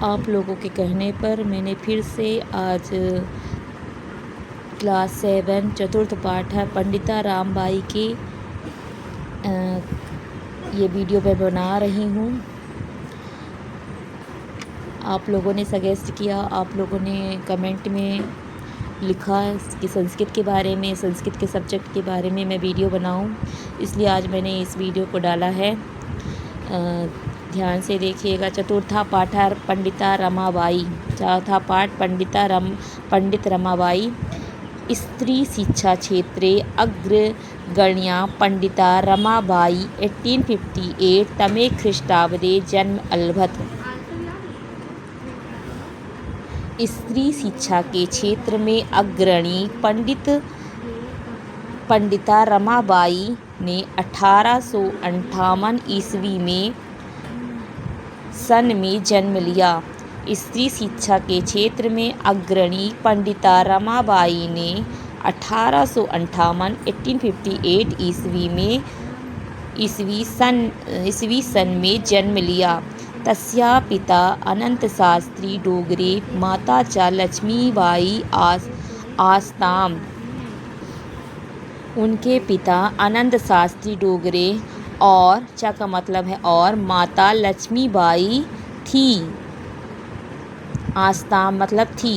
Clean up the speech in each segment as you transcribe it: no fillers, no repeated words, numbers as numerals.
आप लोगों के कहने पर मैंने फिर से आज क्लास 7 चतुर्थ पाठ है पंडिता रामबाई की ये वीडियो मैं बना रही हूँ। आप लोगों ने सजेस्ट किया, आप लोगों ने कमेंट में लिखा कि संस्कृत के बारे में, संस्कृत के सब्जेक्ट के बारे में मैं वीडियो बनाऊं, इसलिए आज मैंने इस वीडियो को डाला है। ध्यान से देखिएगा। चतुर्था पाठार पंडिता रमाबाई। चौथा पाठ पंडित रमाबाई। स्त्री शिक्षा क्षेत्रे अग्रगण्या पंडिता रमाबाई 1858 तमे ख्रीष्टाब्दे जन्म अलभत। स्त्री शिक्षा के क्षेत्र में अग्रणी पंडिता रमाबाई ने 1858 ईस्वी में सन में जन्म लिया। स्त्री शिक्षा के क्षेत्र में अग्रणी पंडिता रमाबाई ने 1858 ईस्वी सन में जन्म लिया। तस्या पिता अनंत शास्त्री डोगरे, माता च लक्ष्मीबाई आस्ताम। उनके पिता अनंत शास्त्री डोगरे और चा का मतलब है और, माता लक्ष्मीबाई थी। आस्ताम मतलब थी।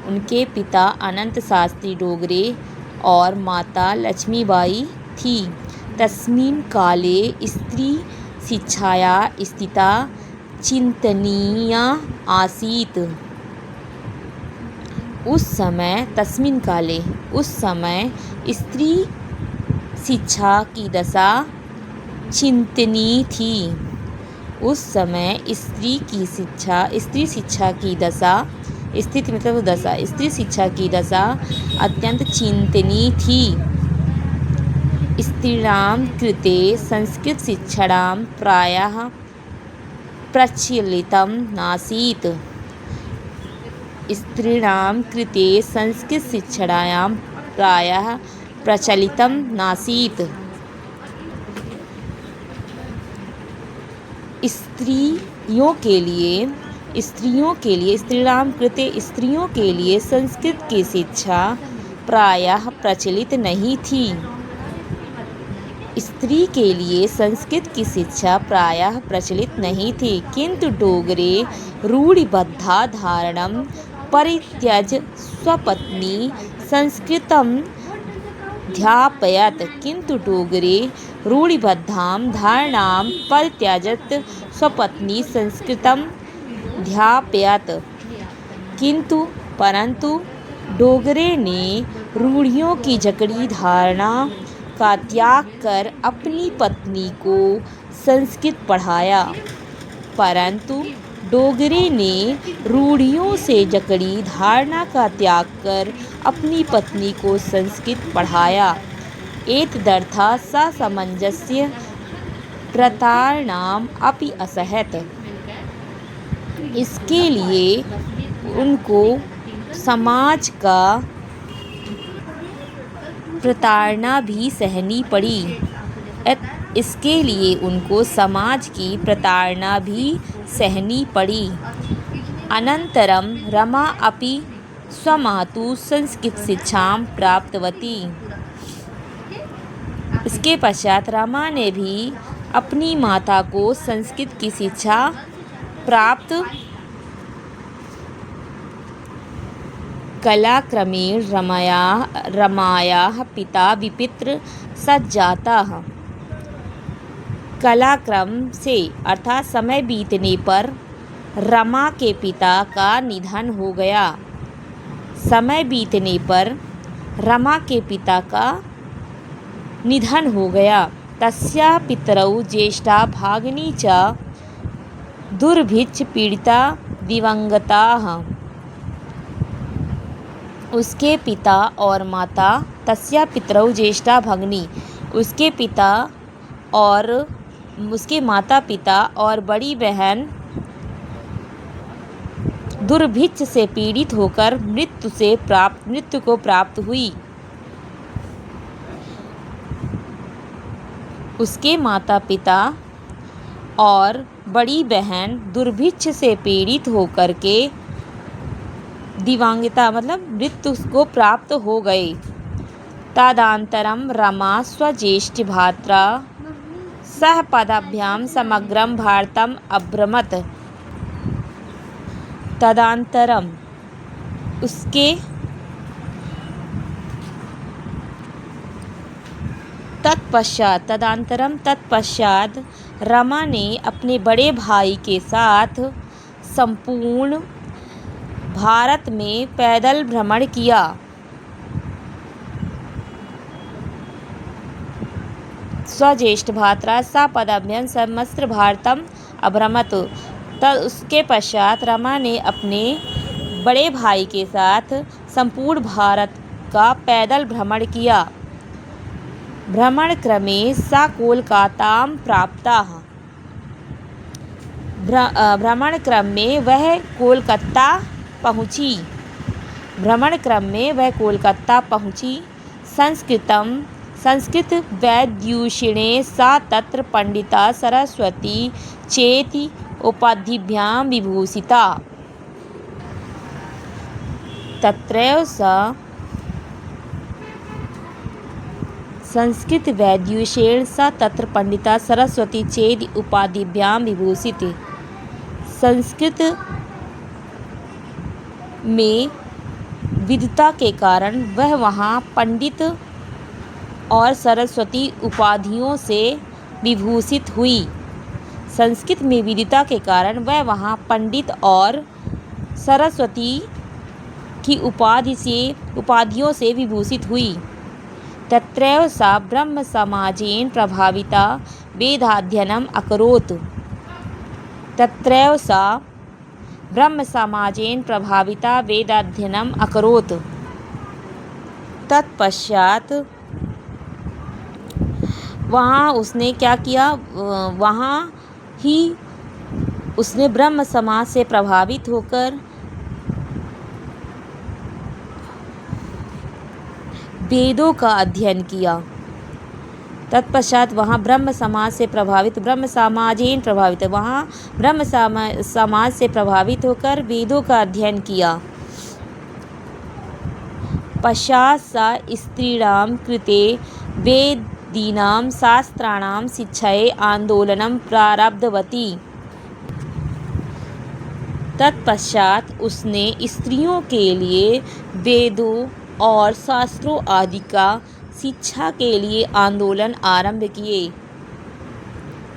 उनके पिता अनंत शास्त्री डोगरे और माता लक्ष्मीबाई थी। तस्मिन् काले स्त्री शिक्षाया स्थिता चिंतनीया आसीत। उस समय स्त्री शिक्षा की दशा चिंतनीय थी। उस समय स्त्री शिक्षा की दशा, स्थिति मतलब दशा, स्त्री शिक्षा की दशा अत्यंत चिंतनीय थी। स्त्रीणां कृते संस्कृत शिक्षणां प्रायः प्रचलितं नासीत्। स्त्रीणां कृते संस्कृत शिक्षणायां प्रायः प्रचलितं नासीत्। स्त्रियों के लिए स्त्रीणां कृते स्त्रियों के लिए संस्कृत की शिक्षा प्रायः प्रचलित नहीं थी। स्त्री के लिए संस्कृत की शिक्षा प्रायः प्रचलित नहीं थी। किंतु डोगरे रूढ़िबद्धा धारणं परित्यज्य स्वपत्नी संस्कृतं ध्यापयत्। किंतु डोगरे रूढ़िबद्धां धारणां परित्यजत स्वपत्नी संस्कृतं ध्यापयत्। परंतु डोगरे ने रूढ़ियों की जकड़ी धारणा का त्याग कर अपनी पत्नी को संस्कृत पढ़ाया। परंतु डोगरे ने रूढ़ियों से जकड़ी धारणा का त्याग कर अपनी पत्नी को संस्कृत पढ़ाया। एतदर्था सामंजस्य प्रतारणाम अपि असहत। इसके लिए उनको समाज का प्रताड़ना भी सहनी पड़ी। इसके लिए उनको समाज की प्रताड़ना भी सहनी पड़ी। अनंतरम रमा अपि स्वमातु संस्कृत शिक्षां प्राप्तवती। इसके पश्चात रमा ने भी अपनी माता को संस्कृत की शिक्षा प्राप्त। कालक्रमेण रमायाः पिता विपित्र सज्जातः। कालक्रम से अर्थात समय बीतने पर रमा के पिता का निधन हो गया। समय बीतने पर रमा के पिता का निधन हो गया। तस्या पितरौ ज्येष्ठा भागिनी च दुर्भिक्ष पीड़िता दिवंगताः। उसके पिता और माता, तस्या पितरौ ज्येष्ठा भगिनी, उसके पिता और उसके माता पिता और बड़ी बहन दुर्भिक्ष से पीड़ित होकर मृत्यु को प्राप्त हुई। उसके माता पिता और बड़ी बहन दुर्भिक्ष से पीड़ित होकर के दिव्यांगता मतलब मृत्यु को प्राप्त हो गए। तदनन्तरं रमा स्वज्येष्ठ भ्रात्रा सह पदाभ्यां समग्रं भारतम् अभ्रमत्। तदनन्तरम उसके तत्पश्चात रमा ने अपने बड़े भाई के साथ संपूर्ण भारत में पैदल भ्रमण किया। स्वज्येष्ठ भ्रात्रा सपदाभ्यां समस्त भारतम अभ्रमत। तब उसके पश्चात रमा ने अपने बड़े भाई के साथ संपूर्ण भारत का पैदल भ्रमण किया। भ्रमण क्रमे सा कोलकातां प्राप्ता। भ्रमण क्रम में वह कोलकाता पहुँची। संस्कृत वैद्युषिणे सा तत्र पंडिता सरस्वती चेति उपाधिभ्यां विभूषिता। तत्रैव सा संस्कृत वैद्युषेण सा तत्र पंडिता सरस्वती चेति उपाधिभ्यां विभूषित। संस्कृत में विद्वता के कारण वह वहाँ पंडित और सरस्वती उपाधियों से विभूषित हुई। संस्कृत में विद्वता के कारण वह वहाँ पंडित और सरस्वती की उपाधियों से विभूषित हुई। तत्रैव सा ब्रह्म समाजेन प्रभाविता वेदाध्ययनम् अकरोत्। तत्पश्चात वहाँ उसने क्या किया, वहाँ ही उसने ब्रह्म समाज से प्रभावित होकर वेदों का अध्ययन किया। तत्पश्चात वहाँ ब्रह्म समाज से प्रभावित होकर वेदों का अध्ययन किया। पश्चात् सा स्त्रीणां कृते वेदीनां शास्त्राणां शिक्षायै आंदोलनं प्रारब्धवती। तत्पश्चात उसने स्त्रियों के लिए वेदों और शास्त्रों आदि का शिक्षा के लिए आंदोलन आरंभ किए।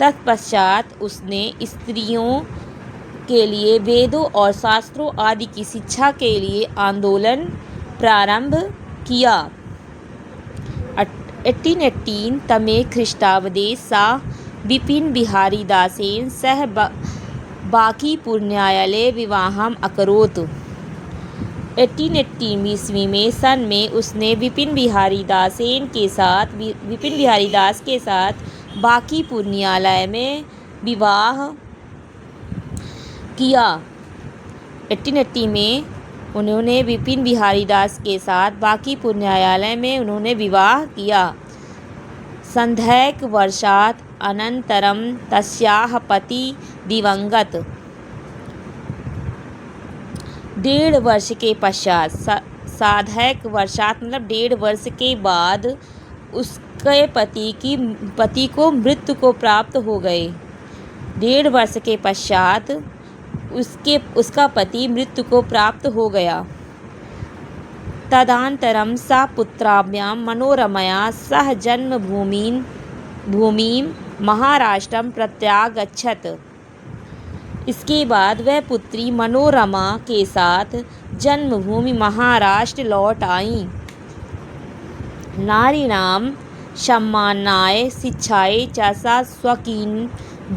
तत्पश्चात उसने स्त्रियों के लिए वेदों और शास्त्रों आदि की शिक्षा के लिए आंदोलन प्रारंभ किया। 1818 तमे ख्रीष्टाब्दे सा विपिन बिहारी दासेन सह बांकीपुर न्यायालय विवाहम अकरोत्। 1818 ईस्वी में सन में उसने विपिन बिहारी दास के साथ बांकीपुर न्यायालय में विवाह किया। 1880 में उन्होंने विपिन बिहारी दास के साथ बांकीपुर न्यायालय में उन्होंने विवाह किया। संध्यक वर्षात् अनंतरम तस्याः पति दिवंगत। 1.5 वर्ष के पश्चात साधक वर्षात मतलब 1.5 वर्ष के बाद उसके पति को मृत्यु को प्राप्त हो गए। 1.5 वर्ष के पश्चात उसका पति मृत्यु को प्राप्त हो गया। तदनन्तरं सा पुत्राभ्यां मनोरमया सह जन्मभूमिं महाराष्ट्रं प्रत्यागच्छत्। इसके बाद वह पुत्री मनोरमा के साथ जन्मभूमि महाराष्ट्र लौट आई। नारीणां सम्मानाय शिक्षायै च सा स्वकीयं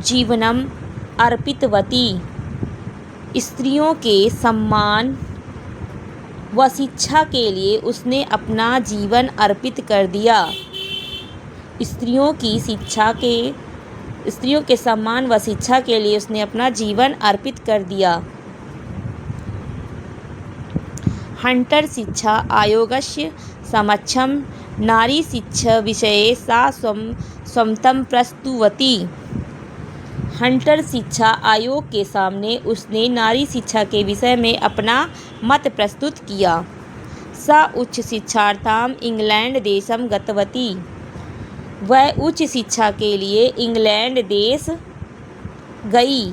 जीवनम् अर्पितवती। स्त्रियों के सम्मान व शिक्षा के लिए उसने अपना जीवन अर्पित कर दिया। स्त्रियों के सम्मान व शिक्षा के लिए उसने अपना जीवन अर्पित कर दिया। हंटर शिक्षा आयोगस्य समक्षं नारी शिक्षा विषये सा स्वमतं प्रस्तुतवती। हंटर शिक्षा आयोग के सामने उसने नारी शिक्षा के विषय में अपना मत प्रस्तुत किया। सा उच्च शिक्षार्थाम इंग्लैंड देशम गतवती। वह उच्च शिक्षा के लिए इंग्लैंड देश गई।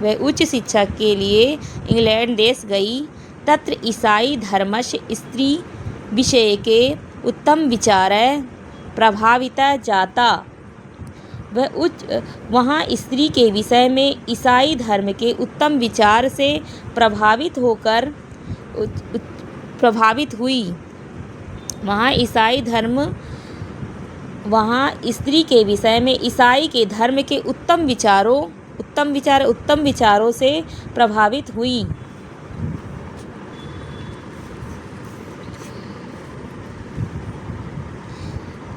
वह उच्च शिक्षा के लिए इंग्लैंड देश गई। तत्र ईसाई धर्मस्य स्त्री विषयके उत्तम विचारः प्रभाविता जाता। वहाँ स्त्री के विषय में ईसाई धर्म के उत्तम विचार से प्रभावित हुई। वहाँ स्त्री के विषय में ईसाई के धर्म के उत्तम विचारों से प्रभावित हुई।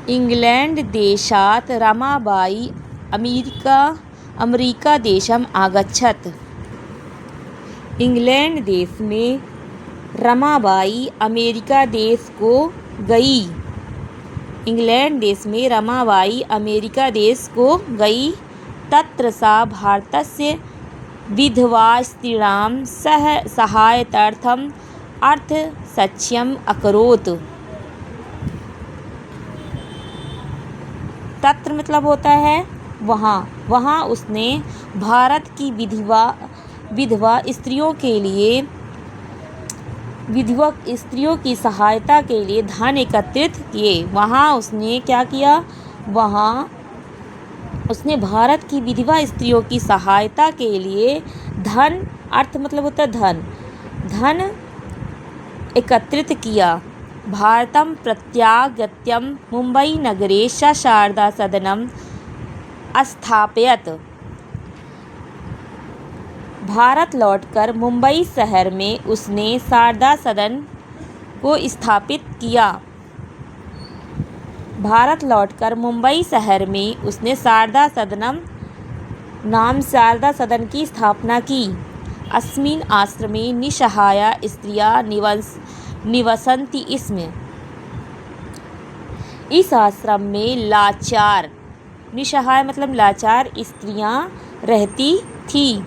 इंग्लैंड देशात् रमाबाई अमेरिका देशम आगच्छत। इंग्लैंड देश में रमाबाई अमेरिका देश को गई। इंग्लैंड देश में रमाबाई अमेरिका देश को गई। तत्र सा भारतस्य विधवास्त्रीणां सहायतार्थम अर्थसहाय्यम् अकरोत्। तत्र मतलब होता है वहाँ उसने भारत की विधवा स्त्रियों की सहायता के लिए धन एकत्रित किए। वहाँ उसने क्या किया? वहाँ उसने भारत की विधवा स्त्रियों की सहायता के लिए धन, अर्थ मतलब होता है धन एकत्रित किया। भारतं प्रत्यागत्यं मुंबई नगरे शारदा सदनम स्थापयत। भारत लौटकर मुंबई शहर में उसने शारदा सदन को स्थापित किया। भारत लौटकर मुंबई शहर में उसने शारदा सदन की स्थापना की। अस्मिन् आश्रमे निसहाया स्त्रियां निवसन्ति इसमें। इस आश्रम में निसहाय मतलब लाचार स्त्रियां रहती थी।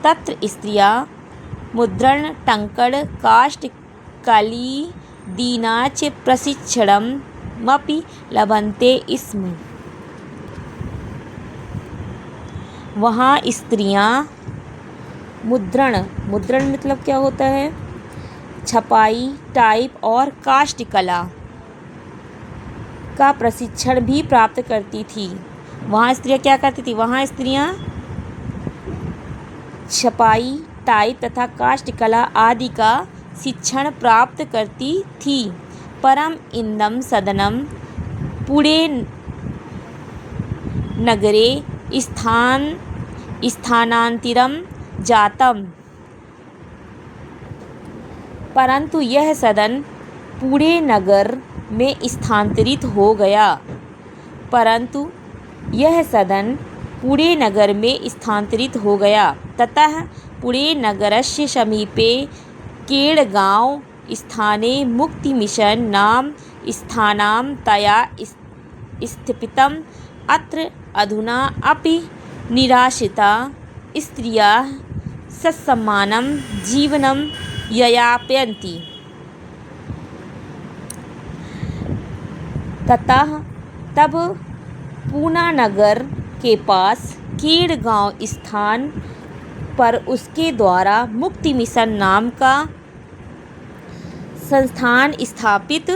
तत्र स्त्रियां मुद्रण टंकण काष्ठ कली दीनाच प्रशिक्षणमपि लभन्ते स्म। वहाँ स्त्रियां मुद्रण मतलब क्या होता है? छपाई, टाइप और काष्ठ कला का प्रशिक्षण भी प्राप्त करती थी। वहाँ स्त्रियां क्या करती थी? वहाँ स्त्रियां छपाई, टाइप तथा काष्ठ कला आदि का शिक्षण प्राप्त करती थी। परम इंदम सदनम पुणे नगरे स्थानांतरितं जातम। परंतु यह सदन पुणे नगर में स्थानांतरित हो गया। ततः पुणे नगरस्य समीपे केडगांव स्थाने मुक्ति मिशन नाम स्थानं तया स्थापितम्। अत्र अधुना अपि निराश्रिता स्त्रियः ससम्मानं जीवनं यापयन्ति। तब पूना नगर के पास केडगांव स्थान पर उसके द्वारा मुक्ति मिशन नाम का संस्थान स्थापित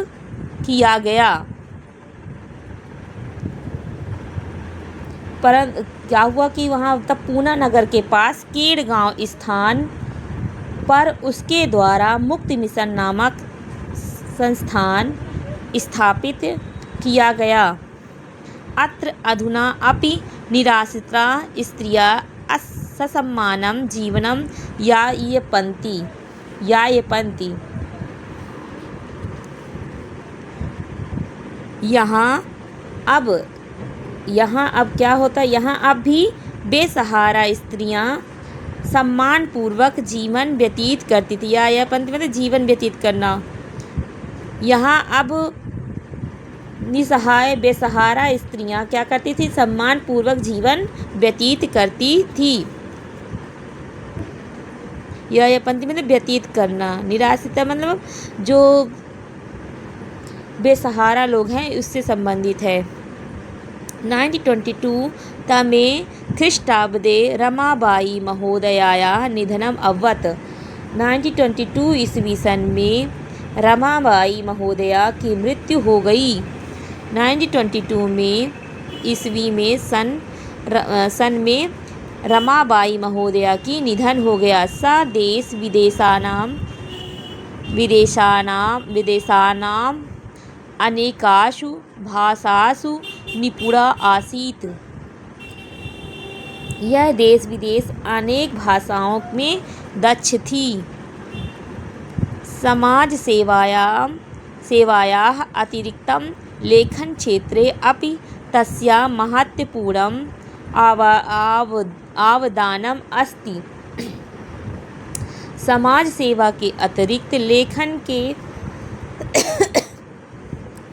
किया गया। परंतु क्या हुआ कि वहाँ तब पूना नगर के पास केडगांव स्थान पर उसके द्वारा मुक्ति मिशन नामक संस्थान स्थापित किया गया। अत्र अधुना अपि निराश्रिता स्त्रियः ससम्मानं जीवनं यापयन्ति। यहाँ अब क्या होता है? यहाँ अब भी बेसहारा स्त्रियाँ सम्मानपूर्वक जीवन व्यतीत करती थी। यापयन्ति मतलब जीवन व्यतीत करना। यहाँ अब निसहाय बेसहारा स्त्रियां क्या करती थी? सम्मान पूर्वक जीवन व्यतीत करती थी। यह पंक्ति मतलब व्यतीत करना, निराश्रिता मतलब जो बेसहारा लोग हैं उससे संबंधित है। 1922 तमे ख्रीष्टाब्दे रमाबाई महोदयायाः निधनम् अभवत्। 1922 ईस्वी सन में रमाबाई महोदया की मृत्यु हो गई। 1922 में ईस्वी में सन में रमाबाई महोदया की निधन हो गया। सा देश विदेशानां अनेकासु भाषासु निपुणा आसीत्। यह देश विदेश अनेक भाषाओं में दक्ष थी। समाज सेवायाः अतिरिक्तं लेखन क्षेत्रे अपि तस्याः महत्वपूर्णम् अवदानम् अस्ति। समाज सेवा के अतिरिक्त लेखन के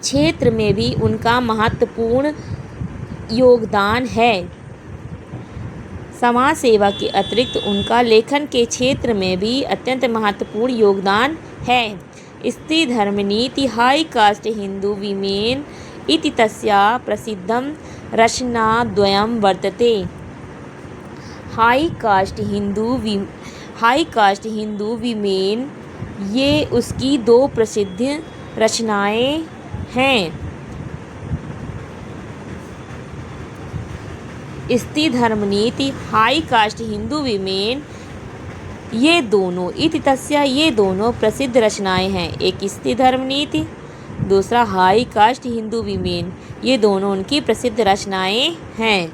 क्षेत्र में भी उनका महत्वपूर्ण योगदान है। समाज सेवा के अतिरिक्त उनका लेखन के क्षेत्र में भी अत्यंत महत्वपूर्ण योगदान है। स्त्री धर्म नीति हाई कास्ट हिंदू विमेन इति तस्याः प्रसिद्धं रचनाद्वयं वर्तते। हाई कास्ट हिंदू विमेन ये उसकी दो प्रसिद्ध रचनाएं हैं। स्त्री धर्म नीति हाई कास्ट हिंदू विमेन ये दोनों इति तस्या ये दोनों प्रसिद्ध रचनाएं हैं। एक स्त्री धर्म नीति, दूसरा हाई कास्ट हिंदू विमेन, ये दोनों उनकी प्रसिद्ध रचनाएं हैं।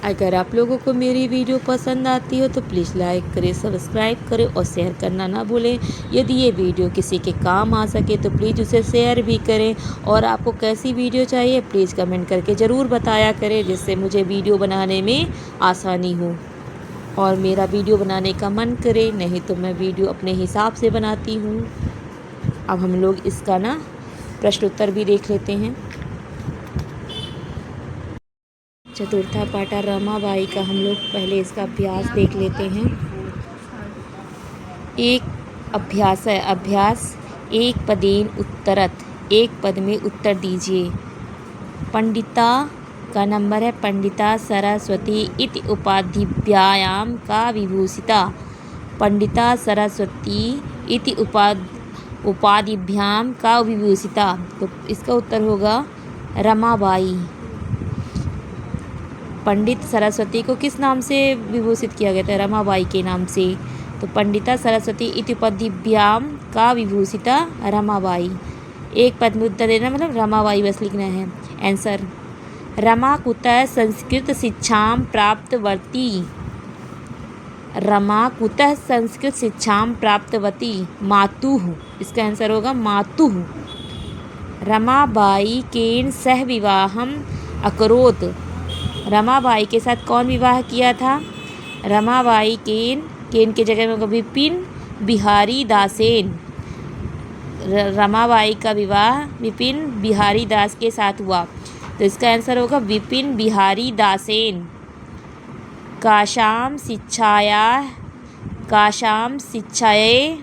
अगर आप लोगों को मेरी वीडियो पसंद आती हो तो प्लीज़ लाइक करें, सब्सक्राइब करें और शेयर करना ना भूलें। यदि ये वीडियो किसी के काम आ सके तो प्लीज़ उसे शेयर भी करें। और आपको कैसी वीडियो चाहिए प्लीज़ कमेंट करके ज़रूर बताया करें, जिससे मुझे वीडियो बनाने में आसानी हो और मेरा वीडियो बनाने का मन करे। नहीं तो मैं वीडियो अपने हिसाब से बनाती हूँ। अब हम लोग इसका ना प्रश्न उत्तर भी देख लेते हैं। चतुर्था पाठा रमाबाई का हम लोग पहले इसका अभ्यास देख लेते हैं। एक अभ्यास है। अभ्यास एक पदेन उत्तरत, एक पद में उत्तर दीजिए। पंडिता का नंबर है। पंडिता सरस्वती इति उपाधिभ्यायां का विभूषिता। पंडिता सरस्वती इति उपाधिभ्याम का विभूषिता। तो इसका उत्तर होगा रमाबाई। पंडित सरस्वती को किस नाम से विभूषित किया गया था? रमाबाई के नाम से। तो पंडिता सरस्वती इति उपाधिभ्याम का विभूषिता रमाबाई। एक पद में उत्तर देना मतलब रमाबाई बस लिखना है। आंसर रमा कुतः संस्कृत शिक्षां प्राप्तवती। रमा कुतः संस्कृत शिक्षां प्राप्तवती। मातुः, इसका आंसर होगा मातुः। रमाबाई केन सह विवाहम अकरोत। रमाबाई के साथ कौन विवाह किया था? रमाबाई केन की जगह में होगा विपिन बिहारी दासेन। रमाबाई का विवाह विपिन बिहारी दास के साथ हुआ। तो इसका आंसर होगा विपिन बिहारी दासेन। काशाम शिक्षायै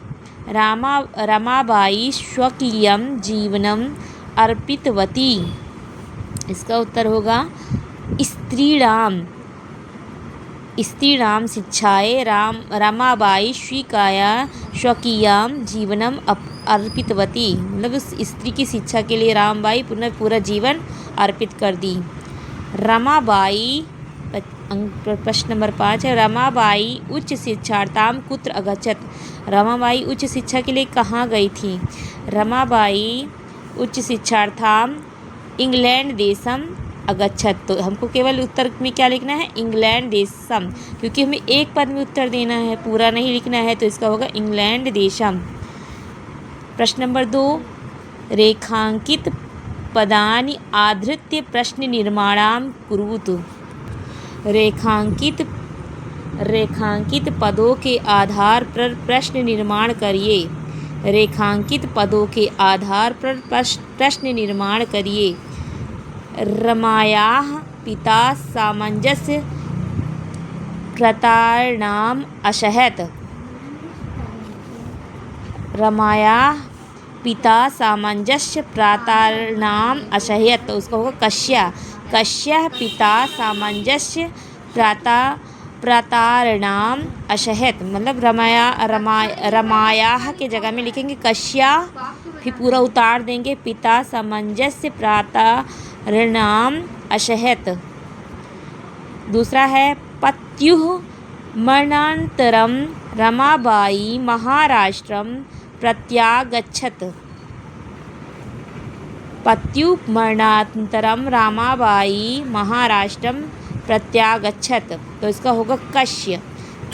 रमाबाई स्वकीयं जीवनम अर्पितवती। इसका उत्तर होगा स्त्रीणाम शिक्षायै रमाबाई स्वकीयं जीवनम अर्पितवती। मतलब उस स्त्री की शिक्षा के लिए रामबाई पूरा जीवन अर्पित कर दी। रमाबाई प्रश्न नंबर 5 है। रमाबाई उच्च शिक्षार्थां कुत्र अगच्छत। रमाबाई उच्च शिक्षा के लिए कहाँ गई थी? रमाबाई उच्च शिक्षार्थां इंग्लैंड देशम अगच्छत। तो हमको केवल उत्तर में क्या लिखना है? इंग्लैंड देशम, क्योंकि हमें एक पद में उत्तर देना है, पूरा नहीं लिखना है। तो इसका होगा इंग्लैंड देशम। प्रश्न नंबर 2 रेखांकित पदानि आधृत्य प्रश्न निर्माणं कुरुतु। रेखांकित पदों के आधार पर प्रश्न निर्माण करिए। रेखांकित पदों के आधार पर प्रश्न निर्माण करिए। रमायाः पिता सामंजस्य प्रतारणाम अशहत। रमायाः पिता सामंजस्य प्रातारणाम अशहत, तो उसका होगा कश्या। कश्यः पिता सामंजस्य प्रातारणाम अशहत, मतलब रमायाः के जगह में लिखेंगे कश्या, फिर पूरा उतार देंगे पिता सामंजस्य प्रातारणाम अशहत। दूसरा है पत्युः मरणानन्तरं रमाबाई महाराष्ट्रं प्रत्यागच्छत्। पत्युः मरणानन्तरं रमाबाई महाराष्ट्रं प्रत्यागच्छत्, तो इसका होगा कश्य।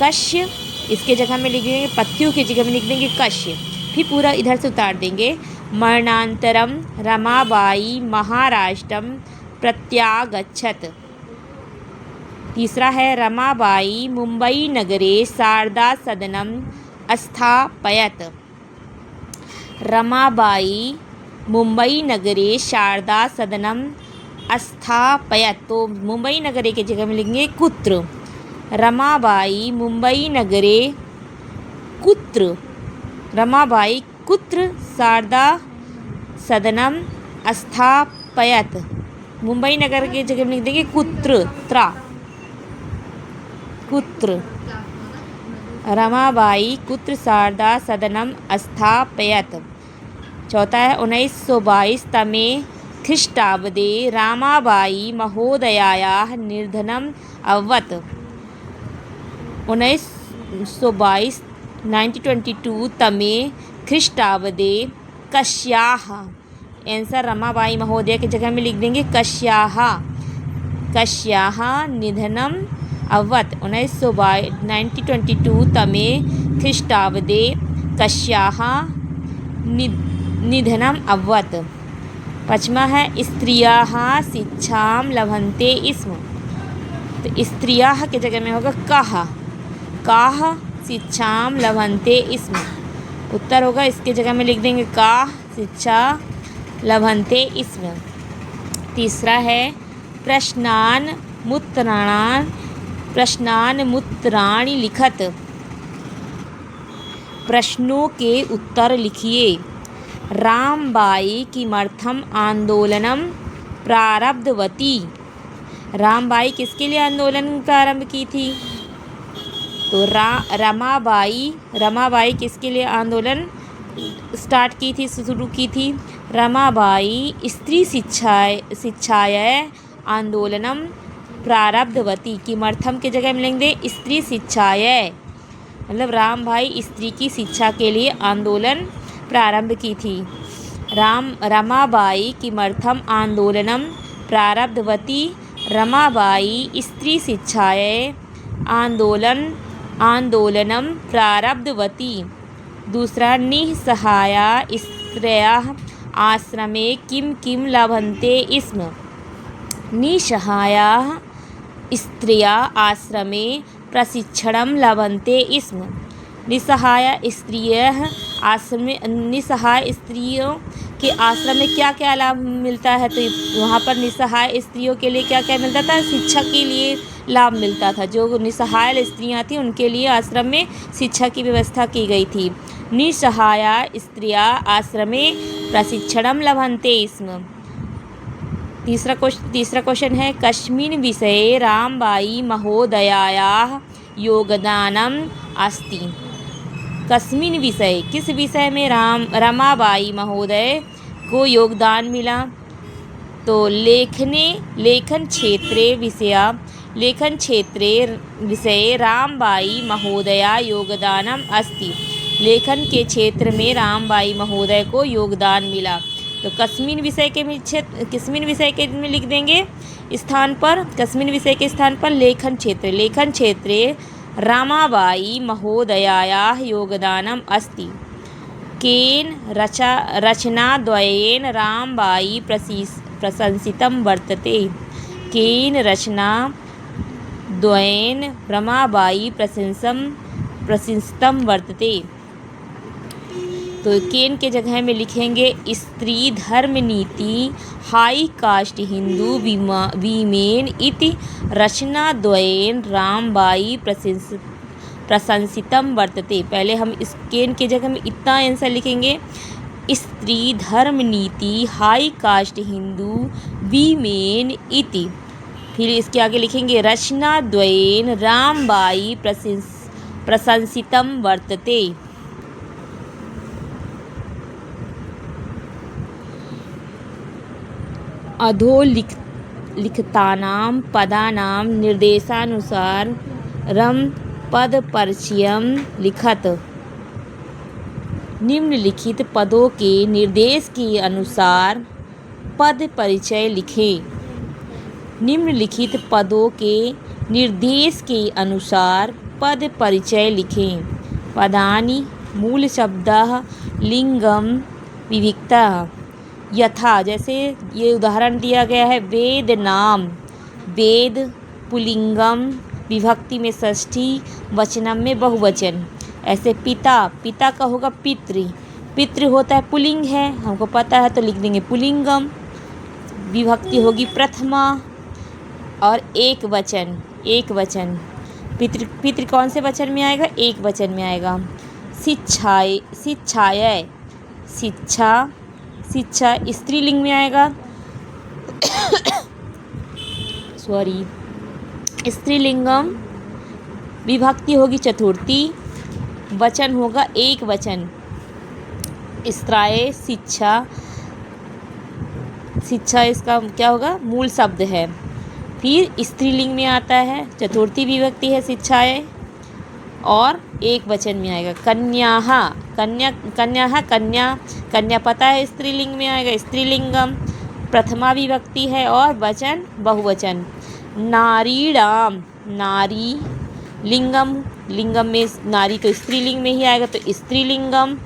कश्य इसके जगह में लिख देंगे, पत्यु की जगह में लिख देंगे कश्य, फिर पूरा इधर से उतार देंगे मरणानन्तरं रमाबाई महाराष्ट्रं प्रत्यागच्छत्। तीसरा है रमाबाई मुंबई नगरे शारदा सदनम अस्थापयत्। रमाबाई मुंबई नगरे शारदा सदनम अस्थापयत्, तो मुंबई नगरे के जगह में लिखेंगे कुत्र। रमाबाई मुंबई नगरे कुत्र, रमाबाई कुत्र शारदा सदनम अस्थापयत्। मुंबई नगर के जगह में लिख देंगे कुत्र, त्रा कुत्र। रमाबाई कुत्र शारदा सदनम अस्थापयत्। चौथा है 1922 तमे ख्रीष्टाब्दे रमाबाई महोदयायाः निर्धनम् अभवत्। 1922 1922 तमे ख्रीष्टाब्दे कस्याः, आंसर रमाबाई महोदया की जगह में लिख देंगे कस्याः, कस्याः निधनम् अभवत्। 1922 तमे ख्रीष्टाब्दे कस्याः निधनम् अभवत्। पाँचवा है स्त्रियाः शिक्षां लभन्ते स्म, तो स्त्रियाः के जगह में होगा काः, काः शिक्षां लभन्ते स्म। उत्तर होगा इसके जगह में लिख देंगे काः शिक्षा लभन्ते स्म। तीसरा है प्रश्नान् लिखत, प्रश्नों के उत्तर लिखिए। रामबाई किमर्थम आंदोलनम प्रारब्धवती। रामबाई किसके लिए आंदोलन प्रारंभ की थी? तो रमाबाई किसके लिए आंदोलन स्टार्ट की थी, शुरू की थी? रमाबाई स्त्री शिक्षाय आंदोलनम प्रारब्धवती। किमर्थम के जगह मिलेंगे स्त्री शिक्षाय, मतलब राम भाई स्त्री की शिक्षा के लिए आंदोलन प्रारंभ की थी। रमाबाई किमर्थम आंदोलनम प्रारब्धवती। रमाबाई स्त्री शिक्षाय आंदोलनम प्रारब्धवती। दूसरा निःसहाया स्त्रियः आश्रमे किं किं लभन्ते स्म। निःसहायाः स्त्रियः आश्रमे प्रशिक्षणं लभन्ते स्म। निःसहाय स्त्रियों के आश्रम में क्या क्या लाभ मिलता है? तो वहाँ पर निःसहाय स्त्रियों के लिए क्या क्या मिलता था? शिक्षा के लिए लाभ मिलता था। जो निःसहाय स्त्रियाँ थीं उनके लिए आश्रम में शिक्षा की व्यवस्था की गई थी। निःसहाया स्त्रियाँ आश्रमे प्रशिक्षणं लभन्ते स्म। तीसरा क्वेश्चन है कस्मिन् विषये रामबाई महोदयायाः योगदानम् अस्ति। कस्मिन् विषय, किस विषय में रमाबाई महोदय को योगदान मिला? तो लेखन क्षेत्रे विषये रामबाई महोदया योगदानम् अस्ति। लेखन के क्षेत्र में रामबाई महोदय को योगदान मिला। तो कस्मिन् विषय के में लिख देंगे स्थान पर, कस्मिन् विषय के स्थान पर लेखन क्षेत्रे रमाबाई महोदयायाः योगदानम् अस्ति। केन रचनाद्वयेन रामबाई प्रशंसितं वर्तते। केन रचनाद्वयेन रमाबाई प्रशंसितं वर्तते। तो केन के जगह में लिखेंगे स्त्री धर्म नीति हाई कास्ट हिंदू वीमेन इति रचना द्वयेन रामबाई प्रशंसितम वर्तते। पहले हम इस केन के जगह में इतना आंसर लिखेंगे, स्त्री धर्म नीति हाई कास्ट हिंदू वीमेन इति। फिर इसके आगे लिखेंगे रचना द्वयेन रामबाई प्रशंसितम वर्तते। अधोलिखितानां पदानां निर्देशानुसारं पदपरिचयं लिखत। निम्नलिखित पदों के निर्देश के अनुसार पद परिचय लिखें। निम्नलिखित पदों के निर्देश के अनुसार पद परिचय लिखें। पदानि मूल शब्दः लिंगम विविक्तः यथा, जैसे ये उदाहरण दिया गया है, वेद नाम, वेद पुल्लिंगम विभक्ति में षष्ठी, वचनम में बहुवचन। ऐसे पिता, पिता का होगा पितृ, पितृ होता है पुल्लिंग है, हमको पता है तो लिख देंगे पुल्लिंगम। विभक्ति होगी प्रथमा और एक वचन, एक वचन। पितृ, पितृ कौन से वचन में आएगा? एक वचन में आएगा। शिक्षाय, शिक्षाय, शिक्षा, शिक्षा स्त्रीलिंग में आएगा। सॉरी, स्त्रीलिंगम। विभक्ति होगी चतुर्थी, वचन होगा एक वचन। स्त्राय, शिक्षा, शिक्षा इसका क्या होगा? मूल शब्द है। फिर स्त्रीलिंग में आता है, चतुर्थी विभक्ति है शिक्षाएं और एक वचन में आएगा। कन्याः, कन्या, कन्याः, कन्या, कन्या पता है स्त्रीलिंग में आएगा, स्त्रीलिंगम। प्रथमा विभक्ति है और वचन बहुवचन। नारीणाम, नारी लिंगम, लिंगम में नारी तो स्त्रीलिंग में ही आएगा तो स्त्रीलिंगम,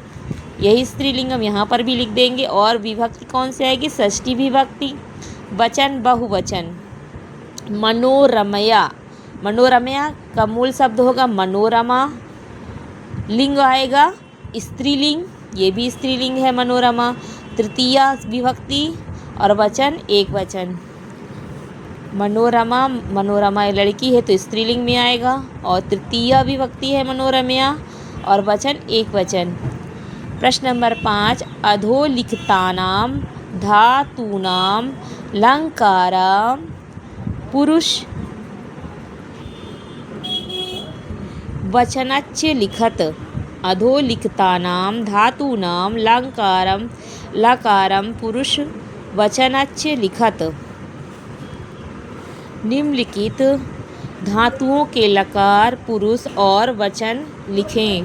यही स्त्रीलिंगम यहाँ पर भी लिख देंगे। और विभक्ति कौन सी आएगी? षष्ठी विभक्ति, वचन बहुवचन। मनोरमया, मनोरमया का मूल शब्द होगा मनोरमा, लिंग आएगा स्त्रीलिंग, ये भी स्त्रीलिंग है मनोरमा। तृतीया विभक्ति और वचन एक वचन। मनोरमा, मनोरमा लड़की है तो स्त्रीलिंग में आएगा और तृतीया विभक्ति है मनोरमया और वचन एक वचन। प्रश्न नंबर 5, अधोलिखितानां धातूनां लंकारां पुरुष वचनच्य लिखत। अधोलिखितानां धातूनां लंकारं लकारं पुरुष वचनच्य लिखत। निम्नलिखित धातुओं के लकार पुरुष और वचन लिखें।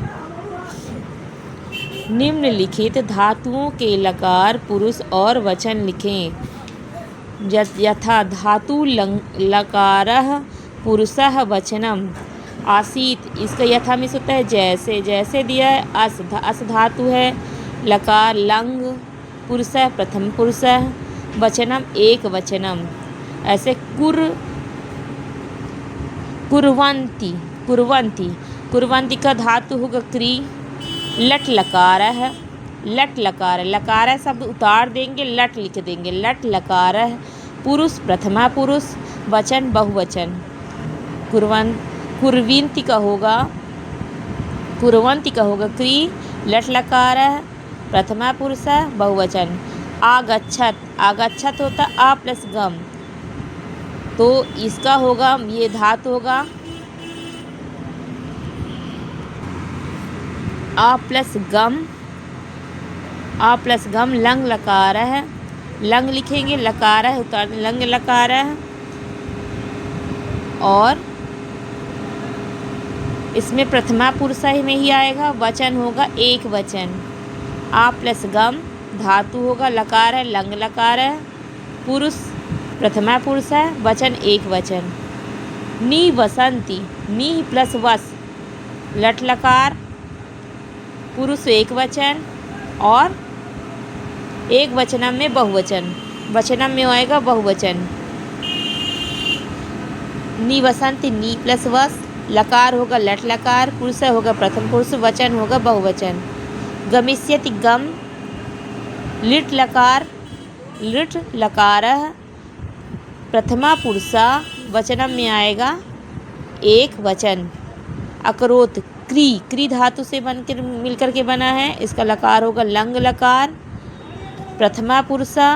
निम्नलिखित धातुओं के लकार पुरुष और वचन लिखें। यथा धातु लकारः पुरुषः वचनम आसीत। इसका यथा में होता है जैसे, जैसे दिया है। अस धातु है, लकार लंग, पुरुषः प्रथम पुरुषः, वचनम एक वचनम। ऐसे कुर्वन्ति, कुर्वन्ति, कुर्वन्ति का धातु होगा क्री। लट लकार है, लट लकार, लकार शब्द उतार देंगे, लट लिख देंगे, लट लकार है। पुरुष प्रथमा पुरुष, वचन बहुवचन। कुर्वन्ति का होगा, कुर्वन्ति का होगा क्री, लट लकार है, प्रथमा पुरुष है, बहुवचन। आगच्छत, आगच्छत होता आ प्लस गम, तो इसका होगा, ये धातु होगा आ प्लस गम, आ प्लस गम। लंग लकार है, लंग लिखेंगे, लकार है उतार, लंग लकार है। और इसमें प्रथमा पुरुष में ही आएगा, वचन होगा एक वचन। आ प्लस गम धातु होगा, लकार है, लंग लकार है, पुरुष प्रथमा पुरुष है, वचन एक वचन। नी वसंती, नी प्लस वस, लट लकार, पुरुष एक वचन और एक वचनम में बहुवचन, वचनम में आएगा बहुवचन। नी वसंती, नी प्लस वस, लकार होगा लट लकार, पुरुष होगा प्रथम पुरुष, वचन होगा बहुवचन। गमिष्यति गम, लिट् लकार लिट् लकारः प्रथमा पुरुषा वचनम में आएगा एक वचन। अकरोत क्री धातु से बनकर मिलकर के बना है, इसका लकार होगा लंग लकार, प्रथमा पुरुषा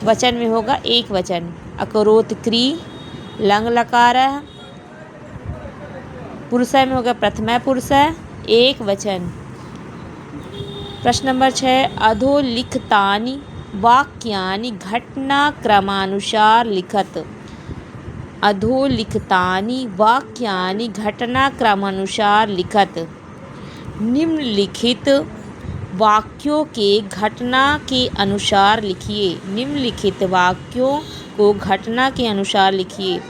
वचन में होगा एक वचन। अकरोत क्री लंग लकार पुरुषा में होगा प्रथमा पुरुषा एक वचन। प्रश्न नंबर 6, अधोलिखितानि वाक्यानि घटनाक्रमानुसार लिखत। अधोलिखितानि वाक्यानि घटनाक्रमानुसार लिखत। निम्नलिखित वाक्यों के घटना के अनुसार लिखिए। निम्नलिखित वाक्यों को घटना के अनुसार लिखिए।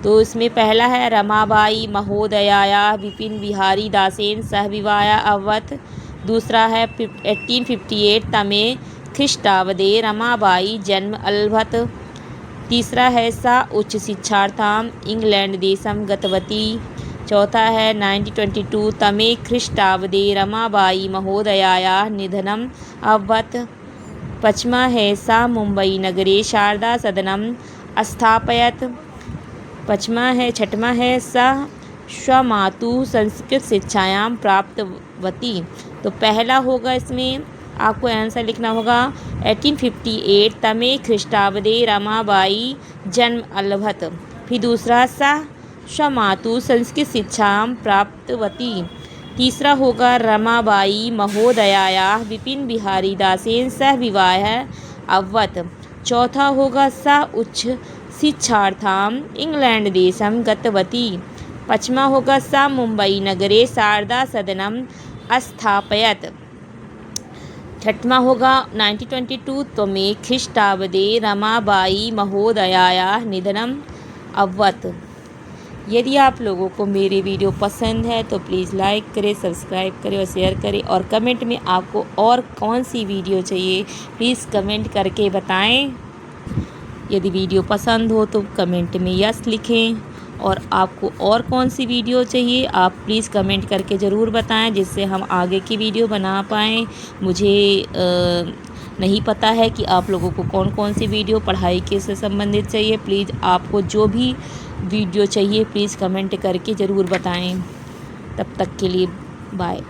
तो इसमें पहला है रमाबाई महोदयाया विपिन बिहारी दासेन सह विवाह अववत। दूसरा है 1858 तमे ख्रीष्टाब्दे रमाबाई जन्म अलभत। तीसरा है सा उच्च शिक्षार्थाम इंग्लैंड देशम गतवती। चौथा है 1922 तमे ख्रीष्टाब्दे रमाबाई महोदयाया निधनम अभवत। पचमा है सा मुंबई नगरे शारदा सदनम स्थापयत। छठमा है सा स्वमातु संस्कृत शिक्षायाम प्राप्तवती। तो पहला होगा, इसमें आपको आंसर लिखना होगा 1858 तमे ख्रीष्टाब्दे रमाबाई जन्म अलभत। फिर दूसरा सा स्वमातु संस्कृत शिक्षाम प्राप्तवती। तीसरा होगा रमाबाई महोदयाया विपिन बिहारी दासेन सह विवाह अववत। चौथा होगा सा उच्च शिक्षार्थाम इंग्लैंड देशम गतवती। पाँचवा होगा सा मुंबई नगरे शारदा सदनम स्थापयत। छठवां होगा 1922 तमे ख्रीष्टाब्दे रमाबाई महोदयाया निधनम अभवत। यदि आप लोगों को मेरी वीडियो पसंद है तो प्लीज़ लाइक करें, सब्सक्राइब करें और शेयर करें। और कमेंट में आपको और कौन सी वीडियो चाहिए प्लीज़ कमेंट करके बताएं। यदि वीडियो पसंद हो तो कमेंट में यस लिखें। और आपको और कौन सी वीडियो चाहिए आप प्लीज़ कमेंट करके ज़रूर बताएं, जिससे हम आगे की वीडियो बना पाएँ। मुझे नहीं पता है कि आप लोगों को कौन कौन सी वीडियो पढ़ाई के से संबंधित चाहिए। प्लीज़ आपको जो भी वीडियो चाहिए प्लीज़ कमेंट करके ज़रूर बताएं। तब तक के लिए बाय।